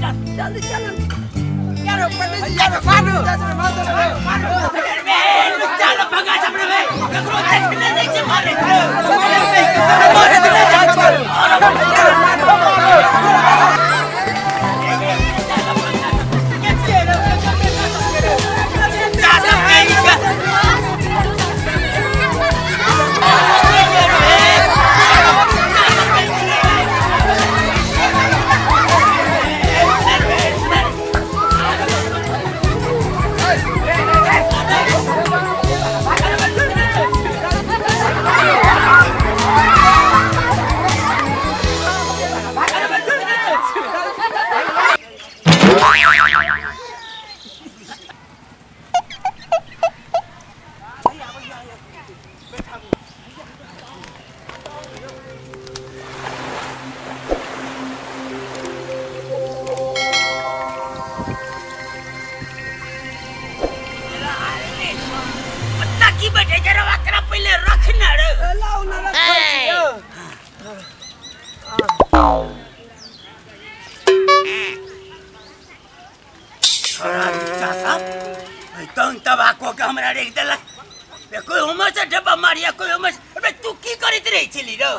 जल्दी चलो यारो यारो मारो चलो भगा सबरे भाई ककरो देखने नहीं से मारे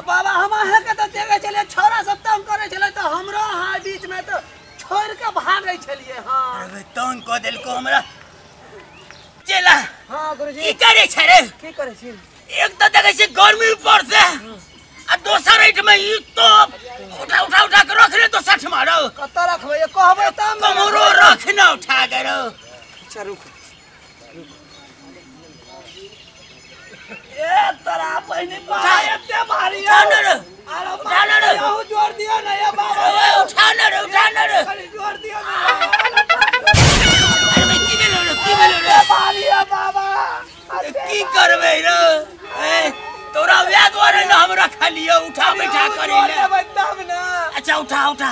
बाबा हम है के तो देखे चले छोरा सब तंग करे चले तो हमरो हां बीच में तो छोड़ के भागे चलिए। हां अबे तंग को दिल को हमरा चला। हां गुरुजी की करे छरे की करे छी एक तो देखे छी गर्मी ऊपर से आ दोसर रेट में ई तो उठा के रख ले तो 60 मारो कत रखबे ये कहबे तब कमरो रख ना उठा के रो। अच्छा रुक ए तरा पहिने पा एते भारी है उठा न रे बहुत जोर दियो ना ये बाबा उठा न रे खाली जोर दियो ना अरे की भेलो रे भारी है बाबा की करबे रे ए तोरा व्याग वाले न हमरा खालियो उठा बैठा करे ले तब ना। अच्छा उठा उठा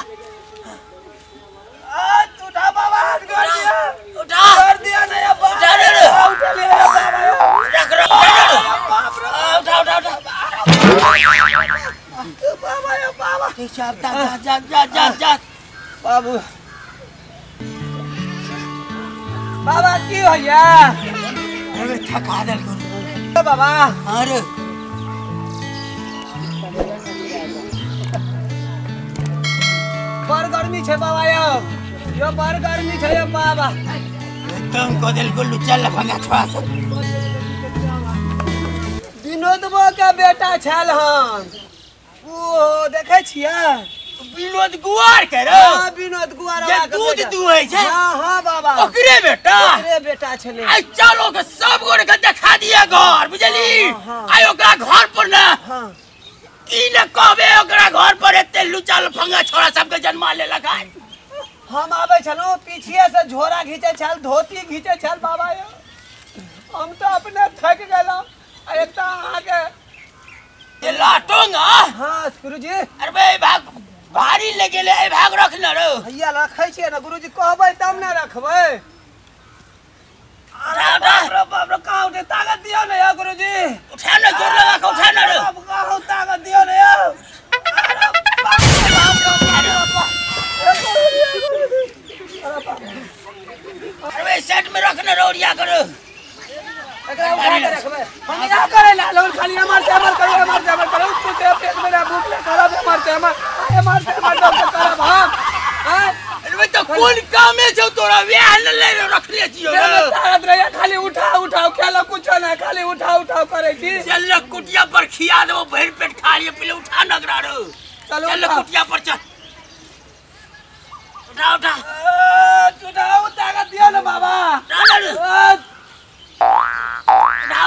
बाबा हाथ कर दिया उठा कर दिया ना ये बाबा उठा रे उठा ले बाबा रख बाप रे उठा बाबा ये बाबा जा बाबू बाबा की होया अरे थका दल करू बाबा अरे पर गर्मी छे बाबा यो पर गर्मी छे यो बाबा तुम को दिल को लुचा लफंगा छोड़ा सब विनोदबो के बेटा छल हन ओ देखे छिया विनोद गुआर के रे हां विनोद गुआर जे दूध दुहै छै हां बाबा ओकरे बेटा छले आई चलो के सब गोड़ के दिखा दिया घर बुझली आई ओकरा घर पर ना हां की न कहबे ओकरा घर पर एते लुचा लफंगा छोड़ा सबके जन्मा ले लगा। हम आबे छलो पीछे से झोरा घीचे छल धोती घीचे छल बाबा हम तो अपने थक गेलो एकटा आगे ये लाटोंगा हां गुरुजी अरे बे भाग भारी ले गेले ए भाग रख न रे भैया रखै छियै ना गुरुजी कहबै तब ना रखबै। अरे बाप रे काउ दे ताकत दियो ना या गुरुजी उठा न जोर लगा के उठा न रे अब काउ ताकत दियो ना या अरे सेट में रख न रोड़िया करो एकरा उठा के रखबै हम या करे ला लोन खाली हमर करो कुछ पेट में भूख ले खराब हमर तो करब हम अरे तो कौन काम है जो तोरा व्याह न ले रख ले छियो रे ताकत रे खाली उठाओ खेला कुछ ना खाली उठाओ करे छी चल कुटिया पर खिया दो भर पेट खा लिए पहले उठा नगरा रो चल कुटिया पर चल उठा उठाओ ताकत दियो ना बाबा उठा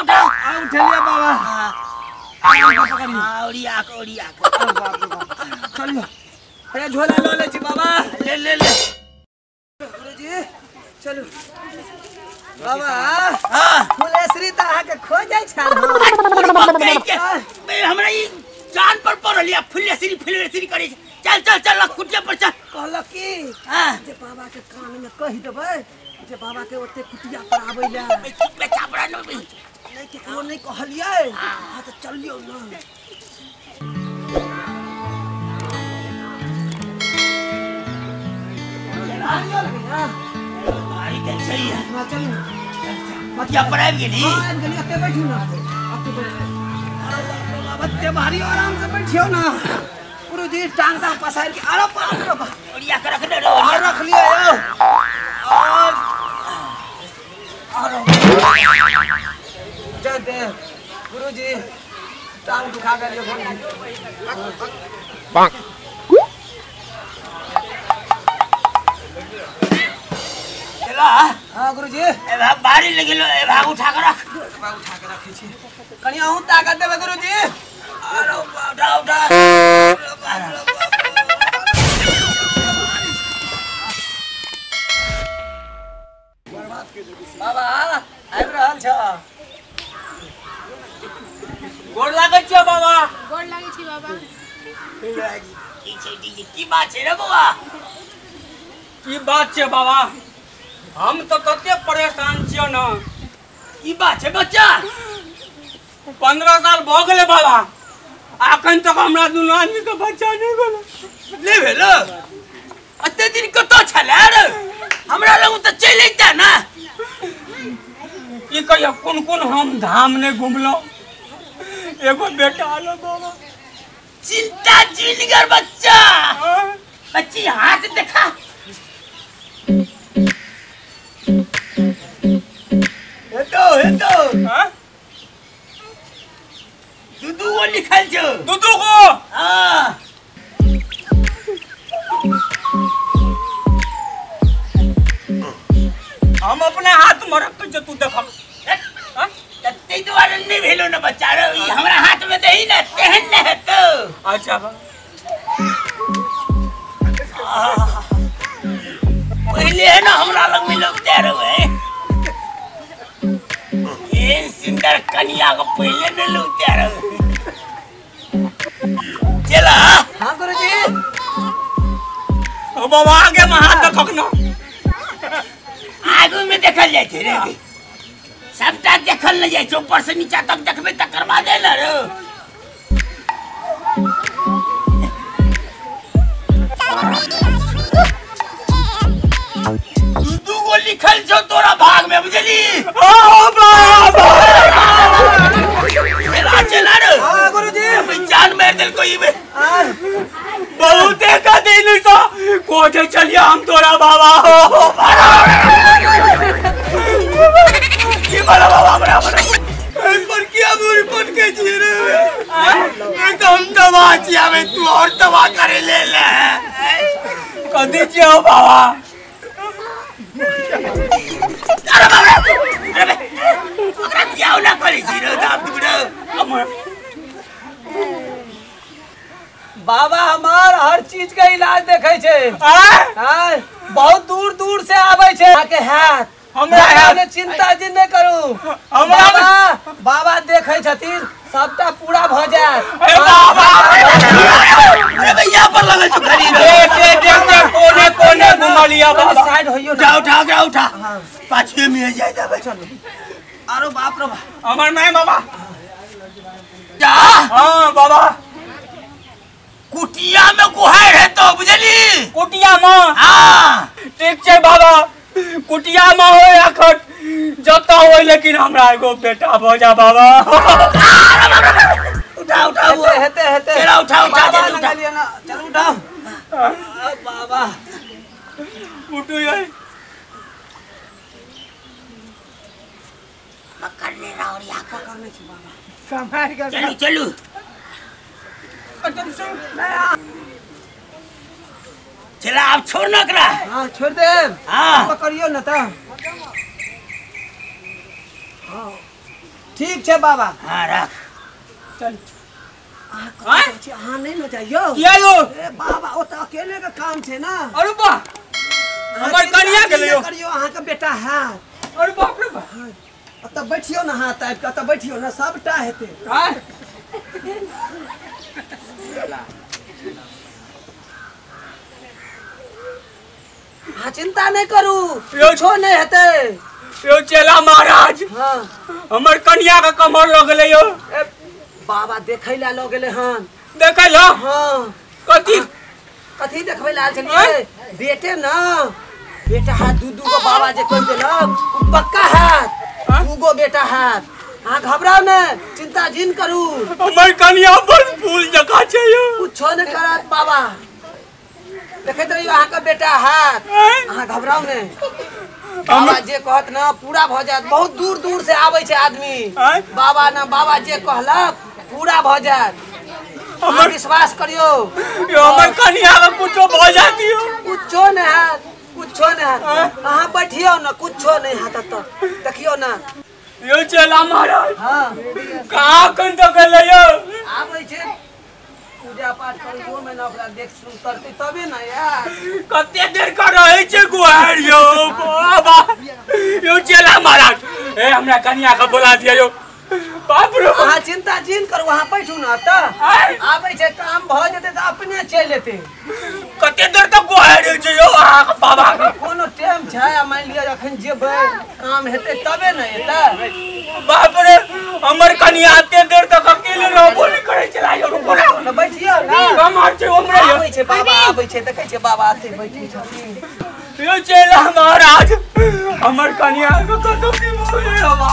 उठलिया बाबा ओड़िया चलियो अरे झोला लो ले छी बाबा ले गुरुजी चलो बाबा फुलेश्वरी त आके खो जाय छल हमरा ई जान पर पड़लिया फुलेश्वरी करे चल कुटिया पर चल कहल की जे बाबा के कान में कहि देबै जे बाबा के ओते कुटिया पर आबै ला बेटा बड़ा नहीं के कोनो नहीं कहलिए हां तो चलियो ना भारी तो सही है हां चल क्या पढ़ाई गेली हां गली अते बैठू ना बच्चे भारी आराम से बैठियो ना गुरुजी टांग टांग पसार के अरे बाप रे बाप बढ़िया कर रख दे और रख लिया यो और जय दे गुरुजी टांग दुखा कर यो चला हां गुरुजी ए भाग बारी लगे लो ए भाग उठा के रख उठा के रखी छी कनिया हूं ताकत देबे गुरुजी अरे उठा उठा बाबा आबि रहल छ गोड़ लागै छै बाबा गोड़ लागै छी बाबा की बात है रे बाबा की बात छै बाबा हम तो कते परेशान छियो ना की बात है बच्चा 15 साल भ गेले बाबा अखन तक हमरा दुनू आदमी के बच्चा नहीं भेलै ले भेलो अते दिन कतो छले रे हमरा लग त चल अइता ना की कहियो कोन कोन हम धाम ने घुमलो एगो बेटा आलो बाबा चिंता जिनगर बच्चा बच्ची हाथ दिखा हेतो हां दूधू वो लिखल छ दूधू को हां हम अपने हाथ में रख के तू देख हां तत्ते द्वारा नहीं भेलो ना बच्चा रे ई हमरा हाथ में देही ना तेहन न हेतो अच्छा बा पहले है ना हमरा लग में लोग तैयार हुए ये सुंदर कन्या को पहले ने लोग तैयार हुए चला हां गुरुजी ओ बाबा आगे में हाथ रखक ना आगू में देखल जाय छै रे सबटा देखल न जाय छै ऊपर से नीचा तक देखबे त करवा दे ना रे दू गो लिखल छौ तोरा भाग में बुझली ओ बाबा चला रे हां गुरुजी जान मार देल कोई में बहुते का दिन सा कोठे चलिए हम तोरा बाबा हो की बड़ा बाबा हमरा पर क्या बुरी पट के जी रे एकदम दवा चिया में तू और दवा करे ले ले कदी जियो बाबा अरे बाबा अरे ओकरा क्या ना करे जी रे दाब दुगड़ो बाबा हमार हर चीज का इलाज देखे छे हां बहुत दूर दूर से आवे छे के हाथ हमरा ने चिंता जी नहीं करू हमरा बाबा देखे छथिन सबटा पूरा भ जाय अरे बाबा अरे भैया पर लगल छ खाली देख कोने कोने घुमा लिया बाबा साइड होइयो उठा पाछे में जाय जाबे चलो अरे बाप रे बाप हमर नहीं बाबा जा हां बाबा कुटिया में गुहार है तो बुझली कुटिया में हां ठीक छै बाबा कुटिया में हो या खट जता हो लेकिन हमरा एगो बेटा भ जा बाबा उठा हेते चला उठा बाबा जल्दी लगा लिया ना चल उठा बाबा उठो यार पकड़ने रावड़िया का करने छी बाबा संभाल के चलू चला आप छोड़ ना करा हां छोड़ दे हां पकड़ियो ना त हां ठीक छे बाबा हां रख चल हां हां नहीं ना जाइयो किया यो ए बाबा ओ त अकेले का काम छे ना अरे बा हमर कनिया गेलै यो करियो अहाँ के बेटा है अरे बाप रे बा त बैठियो ना हाथ आबि के त बैठियो ना सबटा हेते हां हाँ चिंता नहीं करू यो छो नहीं हेते यो चेला महाराज हाँ हमर कन्या का कमर लग गेलै यो ए बाबा देखै ला ल गेले हन देखै ला हाँ कथी कथी देखबै ला छलिए बेटे ना बेटा हाथ दू को बाबा जे कह देलक पक्का हाथ 2 गो बेटा हाथ। हाँ घबराओ न, चिंता जिन करू। हमर कनिया बड़ फूल जका छै यो। कुछो न करत बाबा, देखैत रहियो अहाँ का बेटा हाथ। अहाँ घबराओ न, बाबा जे कहत न पूरा भ जात। बहुत दूर दूर से आबै छै आदमी, बाबा न बाबा जे कहलक पूरा भ जात। हमर विश्वास करियो, यो हमर कनिया के कुछो भ जातियो। कुछो न हाथ, कुछो न हाथ। अहाँ बैठियो न, कुछो नहीं हाथ त देखियो न। यो चला महाराज। हां कहां कन तो गेलै यो? आबै छै पूजा पाठ करियो में न ओकरा देख सुन करते तबे न यार। कते देर का रहै छै गुहार यो बाबा। यो चला महाराज, ए हमरा कनिया के बोला दिया यो। बाप रे अहाँ चिंता जिन करू, वहाँ बैठू न त आबै छै काम भ जेते त अपने चल जेते। कते देर तक गुहार छै यो अहाँ के बाबा के? कोनो टाइम छै, मान लिया अखन जेबै काम हेते तबे न एते। बाप रे हमर कनिया एते देर तक अकेले रहबो नहीं करे चला यो। रुको ना, बैठियो न, कमार छै हमरा यो। आबै छै बाबा, आबै छै देखै छै बाबा आते बैठी छथिन। यो चला महाराज, हमर कनिया के कतो की बोले बाबा।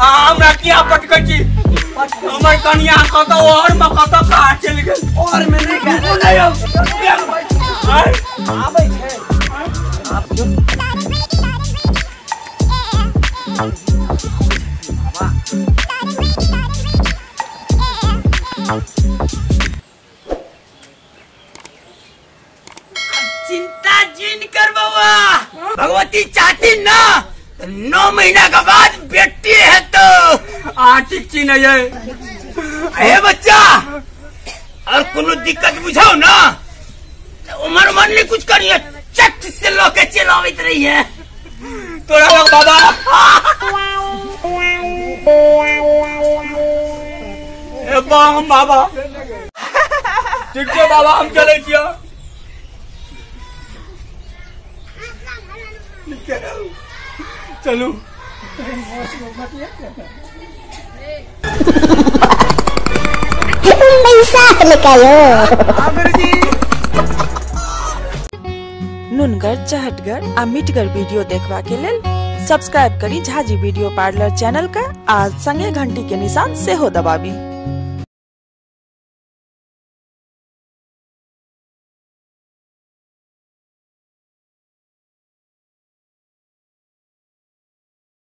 हमरा किया पटकै छी? हमर कनिया कतो और में कतो कहाँ चल गेल? और में नहीं आबै छै। आप जो चिंता जिन कर बाबा, भगवती चाहती ना 9 महीना के बाद बेटी है तो ठीक छी नहीं है। हे बच्चा, और कोनो दिक्कत बुझाओ ना उमर मन नहीं कुछ करिए, चट से लोके चलावित रही है तोरा लोग बाबा। ए हम बाबा ठीक छै बाबा, हम चले छियै। चलू नुनगर, चहटगर आ मिठगर वीडियो देखबा के लेल सब्सक्राइब करी झाजी वीडियो पार्लर चैनल का आ संगे घंटी के निशान से हो दबाबी।